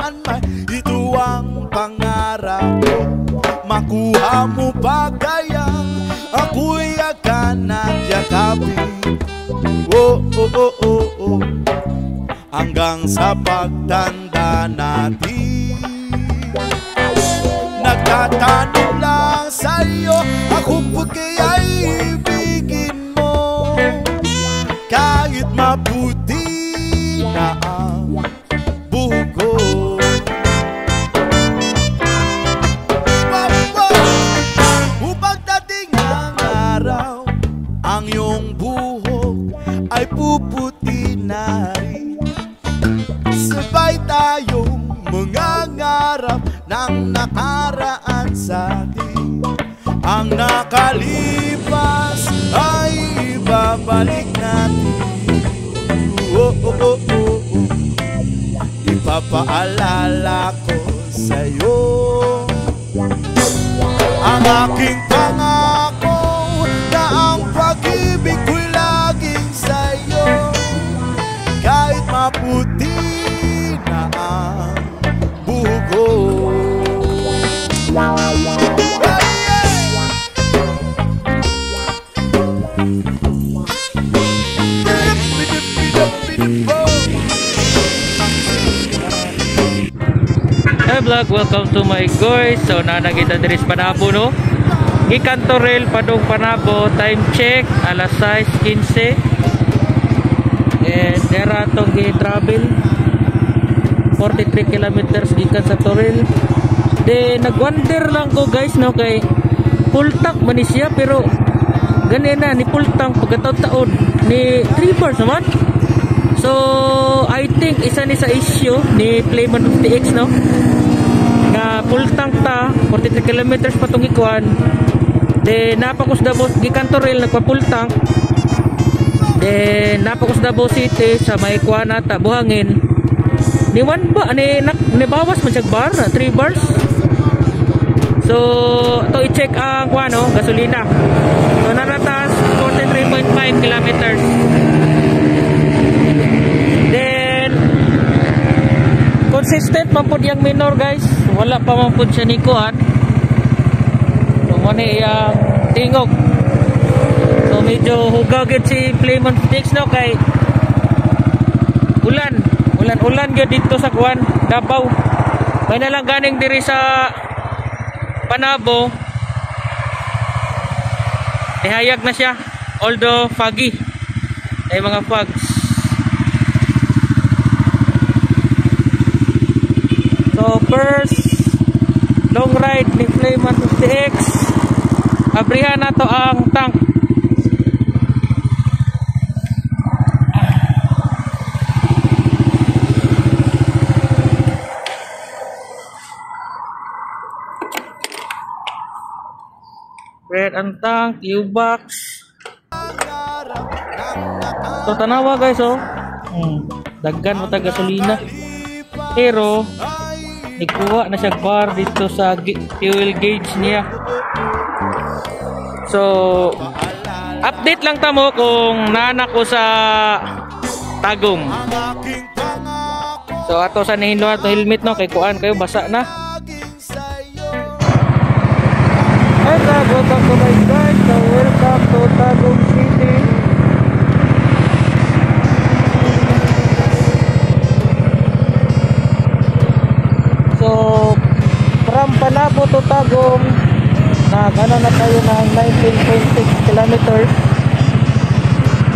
saan man. Ito ang pangarap ko, makuha mo pa kaya ako'y akan at yakapin. Oh, oh, oh, oh, oh. Hanggang sa pagtanda natin. Nagtatanong lang sa'yo, ako pa kaya'y ibigin mo, kahit maputi na ang buhok ko. Upang dating ang araw, ang iyong buhok ay puputi na rin. Sabay tayong mangangarap ng nakaraan sa atin. Ang nakalipas ay ibabalik natin. Oh, oh, oh, oh, oh. Ipapaalala ko sa'yo ang aking pangako na ang pag-ibig ko'y laging sa'yo, kahit maputi na ang buhok ko. Hey vlog, welcome to my guys. So nanagita diri sa Panabo no. Gikan Toril padung Panabo, time check alas 6:15. And dera tong gi-travel 43 kilometers gikan sa Toril. De nagwonder lang ko guys no, kay full tank man siya pero ganina ni full tank pagkataon ni 3 bars naman. So I think isa ni sa issue ni Playman 50X no, nga full tank ta 43 kilometers patong ikuan. De napakus Davao gikan Toril nagpa full tank. De napakus Davao City sa may kuan ata buhangin. Ni one ba ni bawas man siya bar 3 bars. So to i-check ang kuan no, gasolina. So naratas 43.5 kilometers. Then consistent man pud yang minor guys, wala pa man pud siya ni kuan. So mo ni yang tingog. So medyo hugagit si Playman Fix no, kay ulan gyud dito sa kuan Davao. May na lang ganing diri sa Panabo. Ihayag na siya, although foggy. Ay mga fogs. So first long ride ni Playman 50X. Abrihan na to ang tank. Red ang tank, U-box. So tanawa guys oh. Daggan mo ta gasolina. Pero ikuha na siya bar dito sa fuel gauge niya. So update lang tamo kung naanak ko sa tagong. So ato sa nihindo ato helmet no, kay kuan kayo basa na. Hey vlog, welcome to my guys. So welcome to Tagum City. So from Panabo to Tagum, nagana na tayo ng 19.6 kilometers.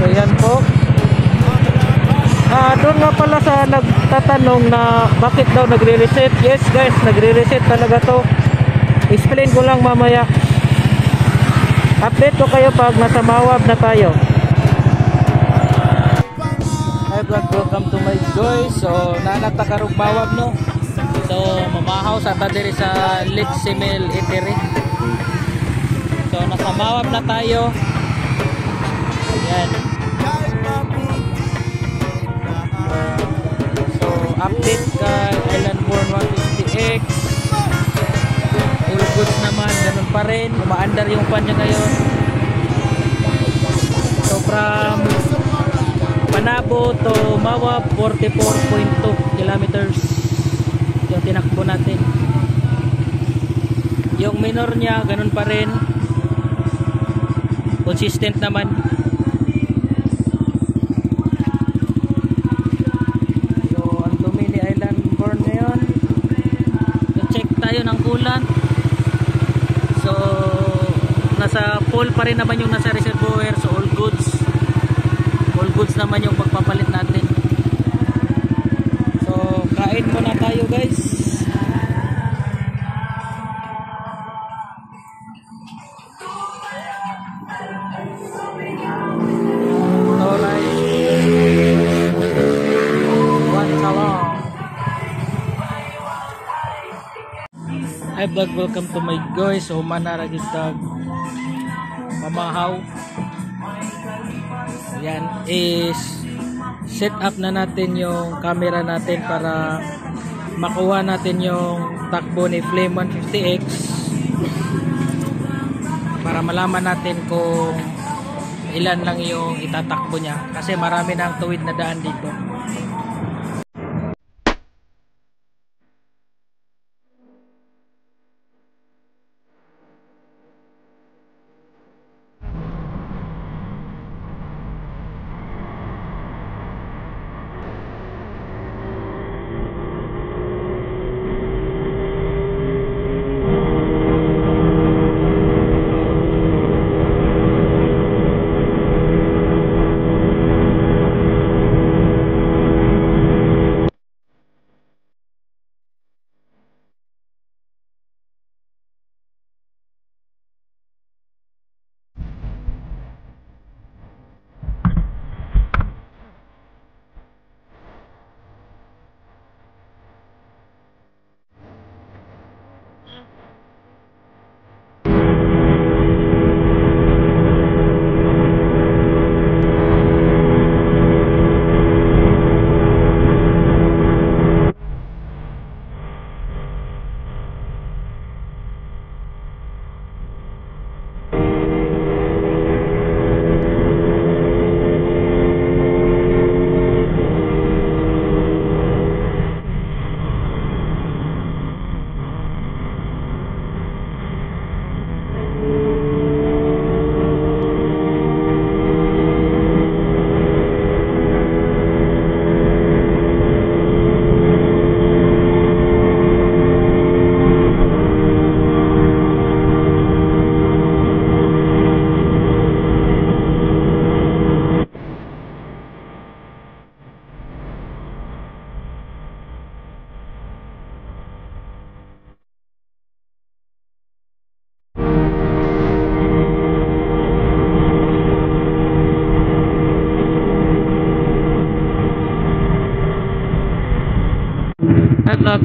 So yan po. Doon nga pala sa nagtatanong na bakit daw nagre-reset. Yes guys, nagre-reset talaga to. Explain ko lang mamaya. Update ko kayo pag nasa Mawab na tayo. Hi vlog, welcome to my guys. So nanata karong Mawab no. So mamahaw sa ta diri sa Litsimel Eatery. So nasa Mawab na tayo. Ayan. So update kay Island Born 150X. All goods naman, ganun pa rin. Umaandar yung pan niya ngayon. So from Panabo to Mawab, 44.2 kilometers. yung tinakbo natin. Yung minor niya ganun pa rin, consistent naman. So ang dumi ni Island Born ngayon. Check tayo ng coolant. So nasa full pa rin naman yung nasa reservoir, so all goods naman yung pagpapalit natin. So kain muna tayo guys. Alright, one salam. Hi vlog, welcome to my guys. So manaragid tag pamahaw. Yan is set up na natin yung camera natin para makuha natin yung takbo ni Flame 150X, para malaman natin kung ilan lang yung itatakbo niya kasi marami nang tuwid na daan dito.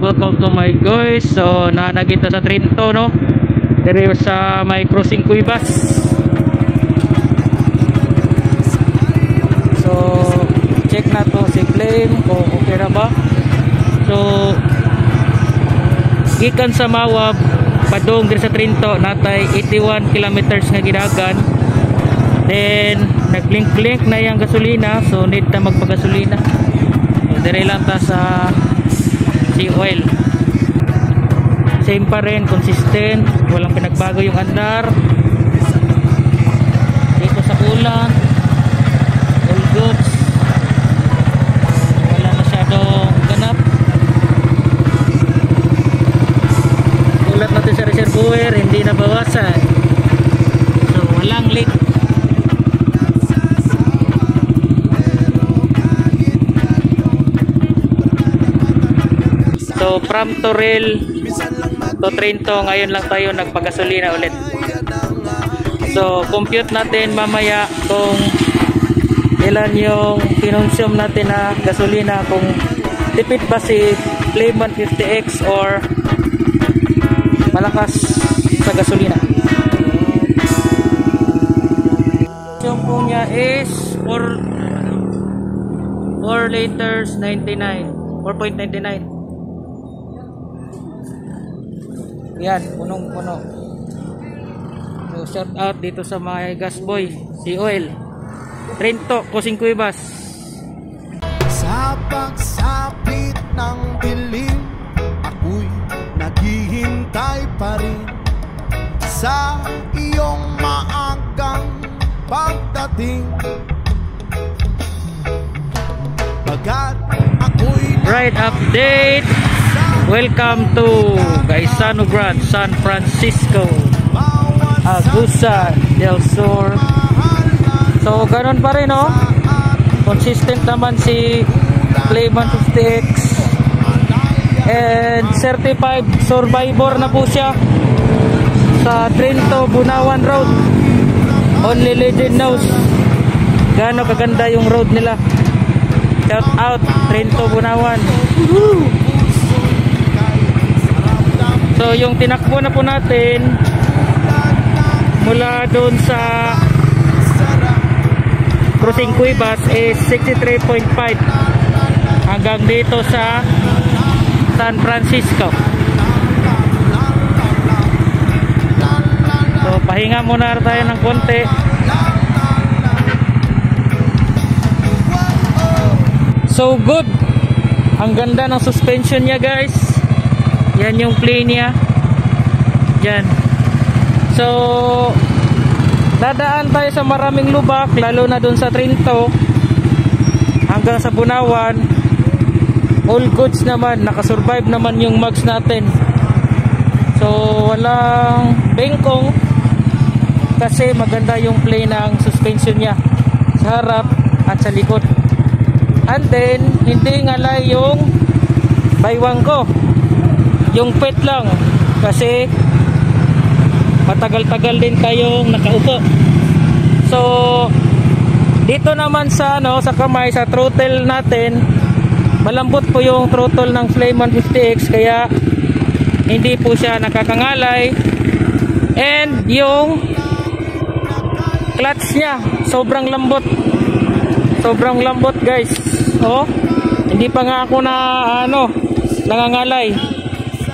Welcome to my guys. So nakita sa Trinto, no, dire sa may crossing Cuevas. So check na to si Flame kung okay na ba. So gikan sa Mawab padung dire sa Trinto natay 81 kilometers nga gidagan. Then nag-blink na yung gasolina, so need na magpagasolina. So dire lang ta sa sea oil, same pa rin, consistent, walang pinagbago yung andar. Dito sa ulan all goods, wala masyadong ganap. Ulat natin sa reservoir, hindi na bawasan, so walang leak. So from Toril to Trinto, ngayon lang tayo nagpagasolina ulit. So compute natin mamaya kung ilan yung kinonsume natin na gasolina, kung tipid ba si Flame 150X or malakas sa gasolina. Yung po niya is 4 liters 99, 4.99. Yan, punong-puno. So shout out dito sa mga gas boy, si Oil Trinto, Crossing Cuevas. Sa pagsapit ng dilim, ako sa iyong maagang pagdating. Bagat ako'y Right update. Welcome to Gaisano Grad, San Francisco, Agusan del Sur. So ganun pa rin, no? Consistent naman si Clayman 50X and certified survivor na po siya sa Trinto Bunawan Road. Only legend knows gaano kaganda yung road nila. Shout out Trinto Bunawan. So yung tinakbo na po natin mula doon sa Crossing Cuevas is 63.5 hanggang dito sa San Francisco. So pahinga muna tayo ng konti. So good. Ang ganda ng suspension niya, guys. Yan yung play niya. Yan. So dadaan tayo sa maraming lubak, lalo na dun sa Trinto hanggang sa Bunawan. All goods naman, nakasurvive naman yung mags natin. So walang bengkong kasi maganda yung play ng suspension niya sa harap at sa likod. And then hindi ngalay yung baywang ko, yung pet lang kasi matagal-tagal din kayong nakaupo. So dito naman sa sa kamay, sa throttle natin, malambot po yung throttle ng Clayman 50X kaya hindi po siya nakakangalay. And yung clutch niya sobrang lambot. Sobrang lambot, guys. Oh, hindi pa nga ako na nangangalay.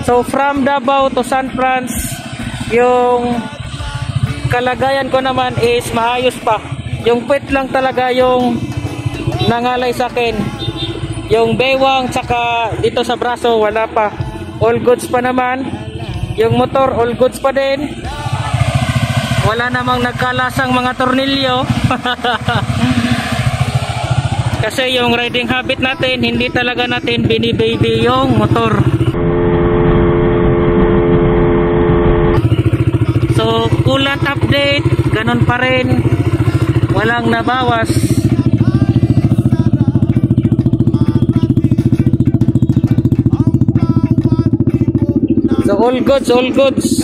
So from Davao to San Franz, yung kalagayan ko naman is maayos pa. Yung pet lang talaga yung nangalay sa akin. Yung bewang tsaka dito sa braso wala pa. All goods pa naman. Yung motor all goods pa din. Wala namang nagkalasang mga tornilyo. Kasi yung riding habit natin, hindi talaga natin binibaby yung motor. So coolant update, ganun pa rin, walang nabawas. So all goods, all goods.